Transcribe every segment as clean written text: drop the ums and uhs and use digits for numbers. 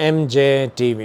MJ TV।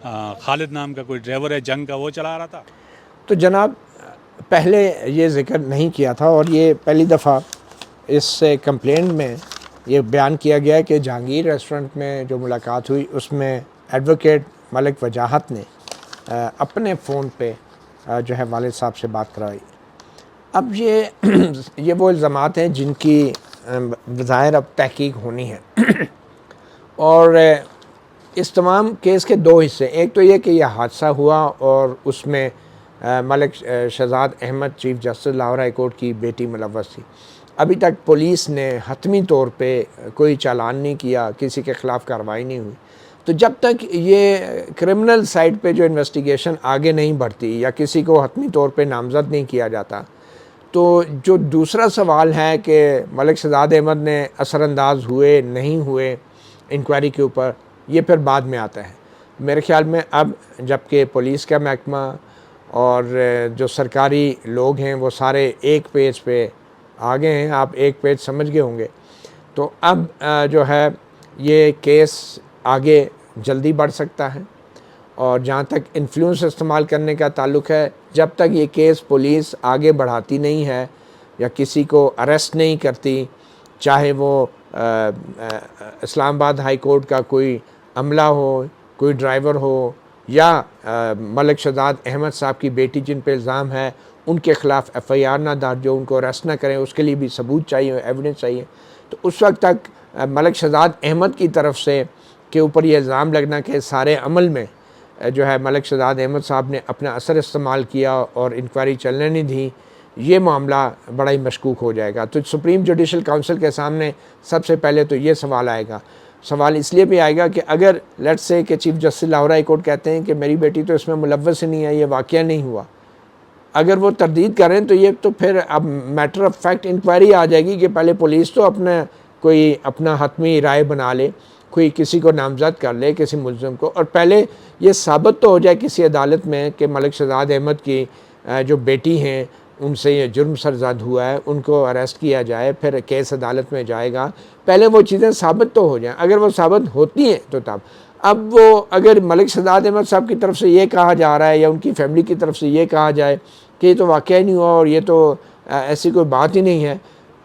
خالد نام کا کوئی ڈرائیور ہے جنگ کا، وہ چلا رہا تھا۔ تو جناب پہلے یہ ذکر نہیں کیا تھا، اور یہ پہلی دفعہ اس کمپلینٹ میں یہ بیان کیا گیا کہ جہانگیر ریسٹورنٹ میں جو ملاقات ہوئی اس میں ایڈوکیٹ ملک وجاہت نے اپنے فون پہ جو ہے والد صاحب سے بات کرائی۔ اب یہ وہ الزامات ہیں جن کی بظاہر اب تحقیق ہونی ہے، اور اس تمام کیس کے دو حصے، ایک تو یہ کہ یہ حادثہ ہوا اور اس میں Malik Shahzad Ahmed chief justice Lahore high court کی بیٹی ملوث تھی۔ ابھی تک پولیس نے حتمی طور پہ کوئی چالان نہیں کیا، کسی کے خلاف کارروائی نہیں ہوئی۔ تو جب تک یہ کرمنل سائڈ پہ جو انویسٹیگیشن آگے نہیں بڑھتی یا کسی کو حتمی طور پہ نامزد نہیں کیا جاتا، تو جو دوسرا سوال ہے کہ ملک شہزاد احمد نے اثر انداز ہوئے نہیں ہوئے انکوائری کے اوپر، یہ پھر بعد میں آتا ہے۔ میرے خیال میں اب جب کہ پولیس کا محکمہ اور جو سرکاری لوگ ہیں وہ سارے ایک پیج پہ آ گئے ہیں، آپ ایک پیج سمجھ گئے ہوں گے، تو اب جو ہے یہ کیس آگے جلدی بڑھ سکتا ہے۔ اور جہاں تک انفلوئنس استعمال کرنے کا تعلق ہے، جب تک یہ کیس پولیس آگے بڑھاتی نہیں ہے یا کسی کو اریسٹ نہیں کرتی، چاہے وہ اسلام آباد ہائی کورٹ کا کوئی عملہ ہو، کوئی ڈرائیور ہو، یا ملک شہزاد احمد صاحب کی بیٹی جن پہ الزام ہے ان کے خلاف ایف آئی آر نہ درج ہو، ان کو اریسٹ نہ کریں، اس کے لیے بھی ثبوت چاہیے، ایویڈنس چاہیے، تو اس وقت تک ملک شہزاد احمد کی طرف سے کے اوپر یہ الزام لگنا کہ سارے عمل میں جو ہے ملک شہزاد احمد صاحب نے اپنا اثر استعمال کیا اور انکوائری چلنے نہیں دی، یہ معاملہ بڑا ہی مشکوک ہو جائے گا۔ تو سپریم جوڈیشل کونسل کے سامنے سب سے پہلے تو یہ سوال آئے گا۔ سوال اس لیے بھی آئے گا کہ اگر لیٹس سے کہ chief justice Lahore high court کہتے ہیں کہ میری بیٹی تو اس میں ملوث ہی نہیں ہے، یہ واقعہ نہیں ہوا، اگر وہ تردید کریں تو یہ تو پھر اب میٹر آف فیکٹ انکوائری آ جائے گی کہ پہلے پولیس تو اپنا حتمی رائے بنا لے، کوئی کسی کو نامزد کر لے کسی ملزم کو، اور پہلے یہ ثابت تو ہو جائے کسی عدالت میں کہ ملک شہزاد احمد کی جو بیٹی ہیں ان سے یہ جرم سرزد ہوا ہے، ان کو اریسٹ کیا جائے، پھر کیس عدالت میں جائے گا، پہلے وہ چیزیں ثابت تو ہو جائیں۔ اگر وہ ثابت ہوتی ہیں تو تب اب وہ اگر ملک شہزاد احمد صاحب کی طرف سے یہ کہا جا رہا ہے یا ان کی فیملی کی طرف سے یہ کہا جائے کہ یہ تو واقعہ نہیں ہوا اور یہ تو ایسی کوئی بات ہی نہیں ہے،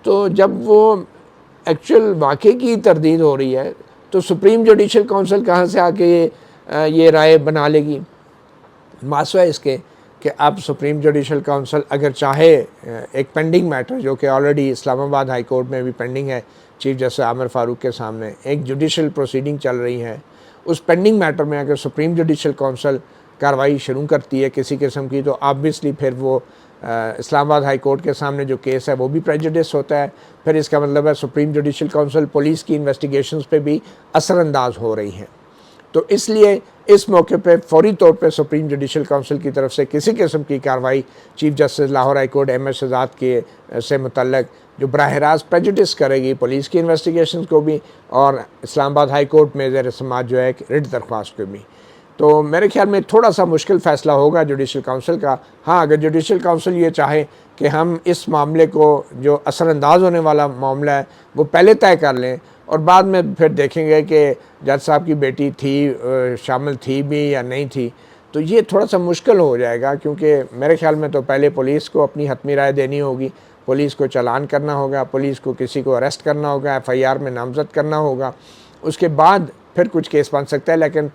تو جب وہ ایکچوئل واقعے کی تردید ہو رہی ہے تو سپریم جوڈیشل کونسل کہاں سے آ کے یہ رائے بنا لے گی؟ ماسوہ اس کے کہ اب سپریم جوڈیشل کونسل اگر چاہے ایک پینڈنگ میٹر جو کہ آلریڈی اسلام آباد ہائی کورٹ میں بھی پینڈنگ ہے، چیف جسٹس عامر فاروق کے سامنے ایک جوڈیشل پروسیڈنگ چل رہی ہے، اس پینڈنگ میٹر میں اگر سپریم جوڈیشل کونسل کارروائی شروع کرتی ہے کسی قسم کی، تو آبویسلی پھر وہ اسلام آباد ہائی کورٹ کے سامنے جو کیس ہے وہ بھی پریجوڈس ہوتا ہے، پھر اس کا مطلب ہے سپریم جوڈیشل کونسل پولیس کی انویسٹیگیشنز پہ بھی اثر انداز ہو رہی ہیں۔ تو اس لیے اس موقع پہ فوری طور پہ سپریم جوڈیشل کونسل کی طرف سے کسی قسم کی کارروائی chief justice Lahore high court Ahmad Shahzad کے سے متعلق جو براہ راست پریجوڈس کرے گی پولیس کی انویسٹیگیشنز کو بھی اور اسلام آباد ہائی کورٹ میں زیر سماعت جو ہے ریٹ درخواست کو بھی، تو میرے خیال میں تھوڑا سا مشکل فیصلہ ہوگا جوڈیشل کونسل کا۔ ہاں اگر جوڈیشل کونسل یہ چاہے کہ ہم اس معاملے کو جو اثر انداز ہونے والا معاملہ ہے وہ پہلے طے کر لیں اور بعد میں پھر دیکھیں گے کہ جج صاحب کی بیٹی تھی شامل تھی بھی یا نہیں تھی، تو یہ تھوڑا سا مشکل ہو جائے گا، کیونکہ میرے خیال میں تو پہلے پولیس کو اپنی حتمی رائے دینی ہوگی، پولیس کو چالان کرنا ہوگا، پولیس کو کسی کو اریسٹ کرنا ہوگا، ایف آئی آر میں نامزد کرنا ہوگا، اس کے بعد پھر کچھ کیس بن سکتا ہے۔ لیکن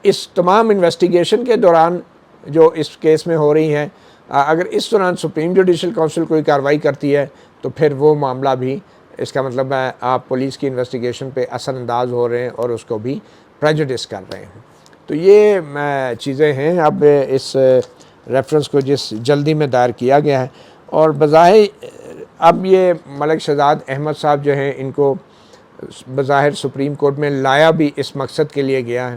اس تمام انویسٹیگیشن کے دوران جو اس کیس میں ہو رہی ہیں، اگر اس دوران سپریم جوڈیشل کونسل کوئی کارروائی کرتی ہے تو پھر وہ معاملہ بھی، اس کا مطلب ہے آپ پولیس کی انویسٹیگیشن پہ اثر انداز ہو رہے ہیں اور اس کو بھی پریجوڈس کر رہے ہیں۔ تو یہ چیزیں ہیں اب اس ریفرنس کو جس جلدی میں دائر کیا گیا ہے، اور بظاہر اب یہ ملک شہزاد احمد صاحب جو ہیں ان کو بظاہر سپریم کورٹ میں لایا بھی اس مقصد کے لیے گیا ہے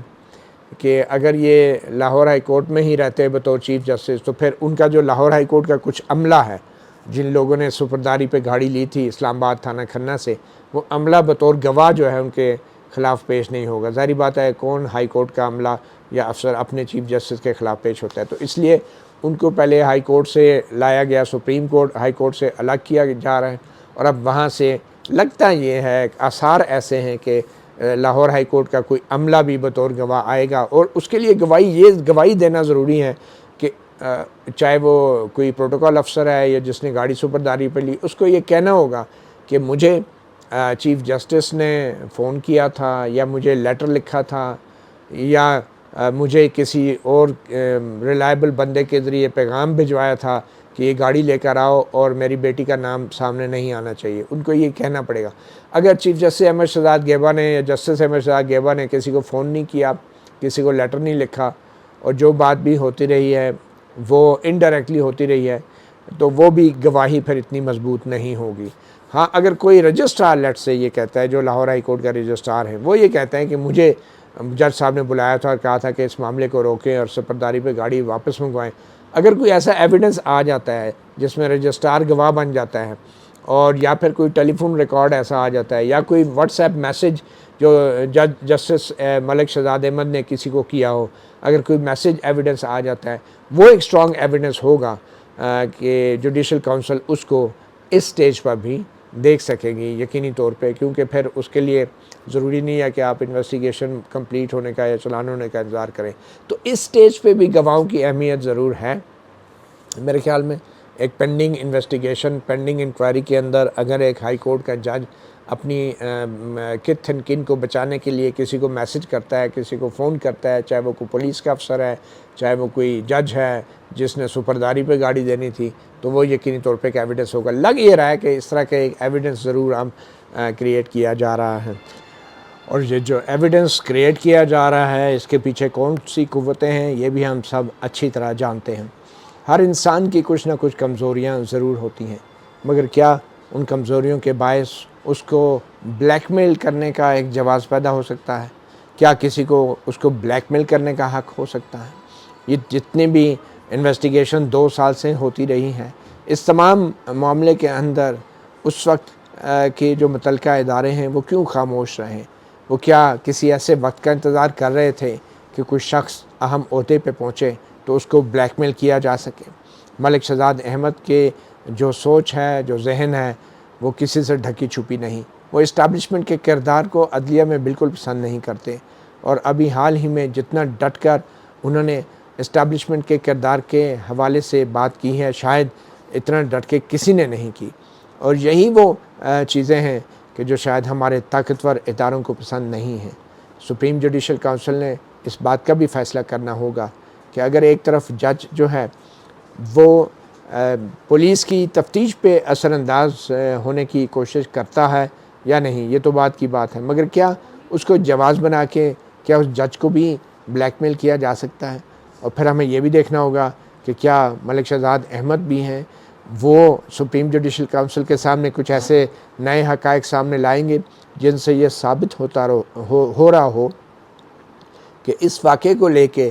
کہ اگر یہ لاہور ہائی کورٹ میں ہی رہتے بطور چیف جسٹس تو پھر ان کا جو لاہور ہائی کورٹ کا کچھ عملہ ہے جن لوگوں نے سپرداری پہ گاڑی لی تھی اسلام آباد تھانہ کھنہ سے، وہ عملہ بطور گواہ جو ہے ان کے خلاف پیش نہیں ہوگا۔ ظاہری بات ہے کون ہائی کورٹ کا عملہ یا افسر اپنے چیف جسٹس کے خلاف پیش ہوتا ہے، تو اس لیے ان کو پہلے ہائی کورٹ سے لایا گیا، سپریم کورٹ ہائی کورٹ سے الگ کیا جا رہا ہے، اور اب وہاں سے لگتا یہ ہے آثار ایسے ہیں کہ لاہور ہائی کورٹ کا کوئی عملہ بھی بطور گواہ آئے گا، اور اس کے لیے گواہی دینا ضروری ہے کہ چاہے وہ کوئی پروٹوکول افسر ہے یا جس نے گاڑی سپرداری پہ لی، اس کو یہ کہنا ہوگا کہ مجھے چیف جسٹس نے فون کیا تھا، یا مجھے لیٹر لکھا تھا، یا مجھے کسی اور ریلائبل بندے کے ذریعے پیغام بھجوایا تھا کہ یہ گاڑی لے کر آؤ اور میری بیٹی کا نام سامنے نہیں آنا چاہیے. ان کو یہ کہنا پڑے گا. اگر چیف جسٹس احمد شہزاد گیبا نے یا جسٹس احمد شہزاد گیبا نے کسی کو فون نہیں کیا، کسی کو لیٹر نہیں لکھا، اور جو بات بھی ہوتی رہی ہے وہ انڈائریکٹلی ہوتی رہی ہے، تو وہ بھی گواہی پھر اتنی مضبوط نہیں ہوگی. ہاں اگر کوئی رجسٹرار لیٹ سے یہ کہتا ہے، جو لاہور ہائی کورٹ کا رجسٹرار ہے، وہ یہ کہتا ہے کہ مجھے جج صاحب نے بلایا تھا اور کہا تھا کہ اس معاملے کو روکیں اور سپرداری پہ گاڑی واپس منگوائیں، اگر کوئی ایسا ایویڈنس آ جاتا ہے جس میں رجسٹرار گواہ بن جاتا ہے، اور یا پھر کوئی ٹیلی فون ریکارڈ ایسا آ جاتا ہے، یا کوئی واٹس ایپ میسج جو جسٹس ملک شہزاد احمد نے کسی کو کیا ہو، اگر کوئی میسج ایویڈنس آ جاتا ہے، وہ ایک اسٹرانگ ایویڈنس ہوگا کہ جوڈیشل کونسل اس کو اس سٹیج پر بھی دیکھ سکے گی یقینی طور پہ، کیونکہ پھر اس کے لیے ضروری نہیں ہے کہ آپ انویسٹیگیشن کمپلیٹ ہونے کا یا چلان ہونے کا انتظار کریں. تو اس سٹیج پہ بھی گواہوں کی اہمیت ضرور ہے میرے خیال میں. ایک پینڈنگ انویسٹیگیشن، پینڈنگ انکوائری کے اندر اگر ایک ہائی کورٹ کا جج اپنی کت اینڈ کن کو بچانے کے لیے کسی کو میسج کرتا ہے، کسی کو فون کرتا ہے، چاہے وہ کوئی پولیس کا افسر ہے، چاہے وہ کوئی جج ہے جس نے سپرداری پہ گاڑی دینی تھی، تو وہ یقینی طور پہ ایک ایویڈنس ہوگا. لگ یہ رہا ہے کہ اس طرح کا ایک ایویڈنس ضرور ہم کریٹ کیا جا رہا ہے. اور یہ جو ایویڈنس کریٹ کیا جا رہا ہے، اس کے پیچھے کون سی قوتیں ہیں، یہ بھی ہم سب اچھی طرح جانتے ہیں. ہر انسان کی کچھ نہ کچھ کمزوریاں ضرور ہوتی ہیں، مگر کیا ان کمزوریوں کے باعث اس کو بلیک میل کرنے کا ایک جواز پیدا ہو سکتا ہے؟ کیا کسی کو اس کو بلیک میل کرنے کا حق ہو سکتا ہے؟ یہ جتنی بھی انویسٹیگیشن 2 سال سے ہوتی رہی ہیں، اس تمام معاملے کے اندر اس وقت کے جو متعلقہ ادارے ہیں وہ کیوں خاموش رہے؟ وہ کیا کسی ایسے وقت کا انتظار کر رہے تھے کہ کوئی شخص اہم عہدے پہ پہنچے تو اس کو بلیک میل کیا جا سکے؟ ملک شہزاد احمد کے جو سوچ ہے، جو ذہن ہے، وہ کسی سے ڈھکی چھپی نہیں. وہ اسٹیبلشمنٹ کے کردار کو عدلیہ میں بالکل پسند نہیں کرتے، اور ابھی حال ہی میں جتنا ڈٹ کر انہوں نے اسٹیبلشمنٹ کے کردار کے حوالے سے بات کی ہے، شاید اتنا ڈٹ کے کسی نے نہیں کی. اور یہی وہ چیزیں ہیں کہ جو شاید ہمارے طاقتور اداروں کو پسند نہیں ہیں. سپریم جوڈیشل کونسل نے اس بات کا بھی فیصلہ کرنا ہوگا کہ اگر ایک طرف جج جو ہے وہ پولیس کی تفتیش پہ اثر انداز ہونے کی کوشش کرتا ہے یا نہیں، یہ تو بات کی بات ہے، مگر کیا اس کو جواز بنا کے کیا اس جج کو بھی بلیک میل کیا جا سکتا ہے؟ اور پھر ہمیں یہ بھی دیکھنا ہوگا کہ کیا ملک شہزاد احمد بھی ہیں وہ سپریم جوڈیشل کونسل کے سامنے کچھ ایسے نئے حقائق سامنے لائیں گے جن سے یہ ثابت ہو رہا ہو کہ اس واقعے کو لے کے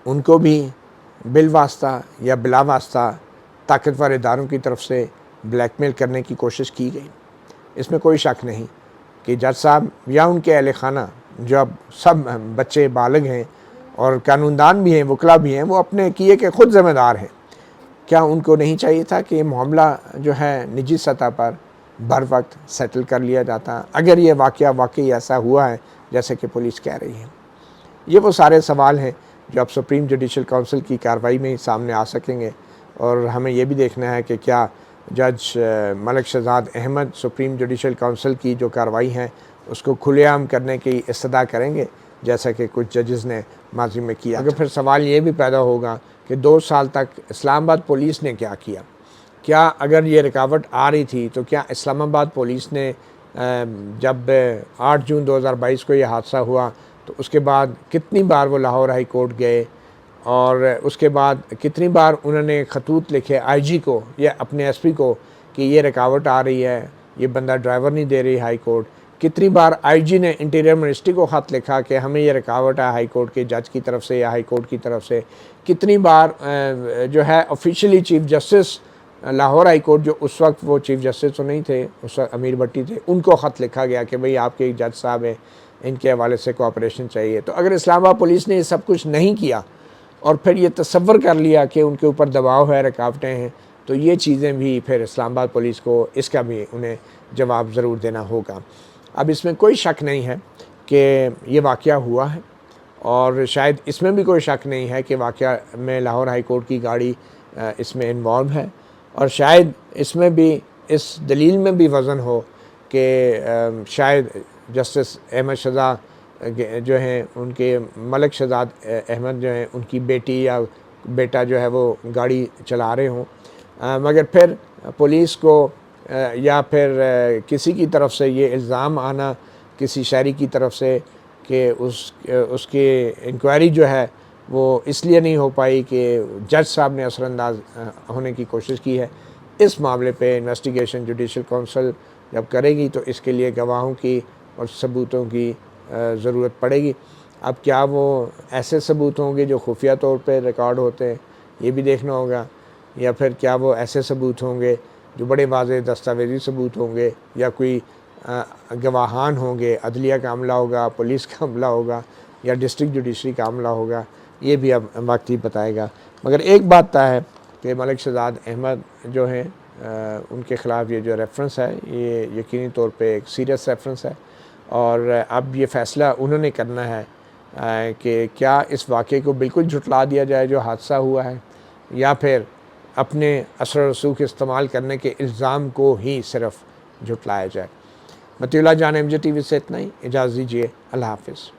ان کو بھی بالواسطہ یا بلا واسطہ طاقتور اداروں کی طرف سے بلیک میل کرنے کی کوشش کی گئی. اس میں کوئی شک نہیں کہ جج صاحب یا ان کے اہل خانہ، جو اب سب بچے بالغ ہیں اور قانوندان بھی ہیں، وکلا بھی ہیں، وہ اپنے کیے کے خود ذمہ دار ہیں. کیا ان کو نہیں چاہیے تھا کہ یہ معاملہ جو ہے نجی سطح پر بر وقت سیٹل کر لیا جاتا اگر یہ واقعہ واقعی ایسا ہوا ہے جیسے کہ پولیس کہہ رہی ہے؟ یہ وہ سارے سوال ہیں جو اب سپریم جوڈیشل کونسل کی کارروائی میں ہی سامنے آ سکیں گے، اور ہمیں یہ بھی دیکھنا ہے کہ کیا جج Malik Shahzad Ahmed supreme judicial council کی جو کارروائی ہیں اس کو کھلے عام کرنے کی استدعا کریں گے جیسا کہ کچھ ججز نے ماضی میں کیا. اگر پھر سوال یہ بھی پیدا ہوگا کہ 2 سال تک اسلام آباد پولیس نے کیا کیا؟ کیا اگر یہ رکاوٹ آ رہی تھی تو کیا اسلام آباد پولیس نے جب 8 جون 2022 کو یہ حادثہ ہوا تو اس کے بعد کتنی بار وہ لاہور ہائی کورٹ گئے، اور اس کے بعد کتنی بار انہوں نے خطوط لکھے آئی جی کو یا اپنے ایس پی کو کہ یہ رکاوٹ آ رہی ہے، یہ بندہ ڈرائیور نہیں دے رہی ہائی کورٹ؟ کتنی بار آئی جی نے انٹیریئر منسٹری کو خط لکھا کہ ہمیں یہ رکاوٹ ہے ہائی کورٹ کے جج کی طرف سے یا ہائی کورٹ کی طرف سے؟ کتنی بار جو ہے officially chief justice Lahore high court, جو اس وقت وہ چیف جسٹس تو نہیں تھے، اس وقت امیر بھٹی تھے، ان کو خط لکھا گیا کہ بھئی آپ کے ایک جج صاحب ہیں، ان کے حوالے سے کوآپریشن چاہیے؟ تو اگر اسلام آباد پولیس نے یہ سب کچھ نہیں کیا اور پھر یہ تصور کر لیا کہ ان کے اوپر دباؤ ہے، رکاوٹیں ہیں، تو یہ چیزیں بھی پھر اسلام آباد پولیس کو اس کا بھی انہیں جواب ضرور دینا ہوگا. اب اس میں کوئی شک نہیں ہے کہ یہ واقعہ ہوا ہے، اور شاید اس میں بھی کوئی شک نہیں ہے کہ واقعہ میں لاہور ہائی کورٹ کی گاڑی اس میں انوالو ہے، اور شاید اس میں بھی اس دلیل میں بھی وزن ہو کہ شاید جسٹس احمد شہزاد جو ہیں ان کے ملک شہزاد احمد جو ہیں ان کی بیٹی یا بیٹا جو ہے وہ گاڑی چلا رہے ہوں، مگر پھر پولیس کو یا پھر کسی کی طرف سے یہ الزام آنا کسی شہری کی طرف سے کہ اس کی انکوائری جو ہے وہ اس لیے نہیں ہو پائی کہ جج صاحب نے اثر انداز ہونے کی کوشش کی ہے، اس معاملے پہ انویسٹیگیشن جوڈیشل کونسل جب کرے گی تو اس کے لیے گواہوں کی اور ثبوتوں کی ضرورت پڑے گی۔ اب کیا وہ ایسے ثبوت ہوں گے جو خفیہ طور پہ ریکارڈ ہوتے ہیں، یہ بھی دیکھنا ہوگا، یا پھر کیا وہ ایسے ثبوت ہوں گے جو بڑے واضح دستاویزی ثبوت ہوں گے، یا کوئی گواہان ہوں گے، عدلیہ کا عملہ ہوگا، پولیس کا عملہ ہوگا، یا ڈسٹرکٹ جوڈیشری کا عملہ ہوگا، یہ بھی اب وقت ہی بتائے گا۔ مگر ایک بات طے ہے کہ ملک شہزاد احمد جو ہیں ان کے خلاف یہ جو ریفرنس ہے یہ یقینی طور پہ ایک سیریس ریفرنس ہے، اور اب یہ فیصلہ انہوں نے کرنا ہے کہ کیا اس واقعے کو بالکل جھٹلا دیا جائے جو حادثہ ہوا ہے، یا پھر اپنے اثر و رسوخ استعمال کرنے کے الزام کو ہی صرف جھٹلایا جائے۔ مطیع اللہ جان MJ TV سے اتنا ہی، اجازت دیجیے، اللہ حافظ۔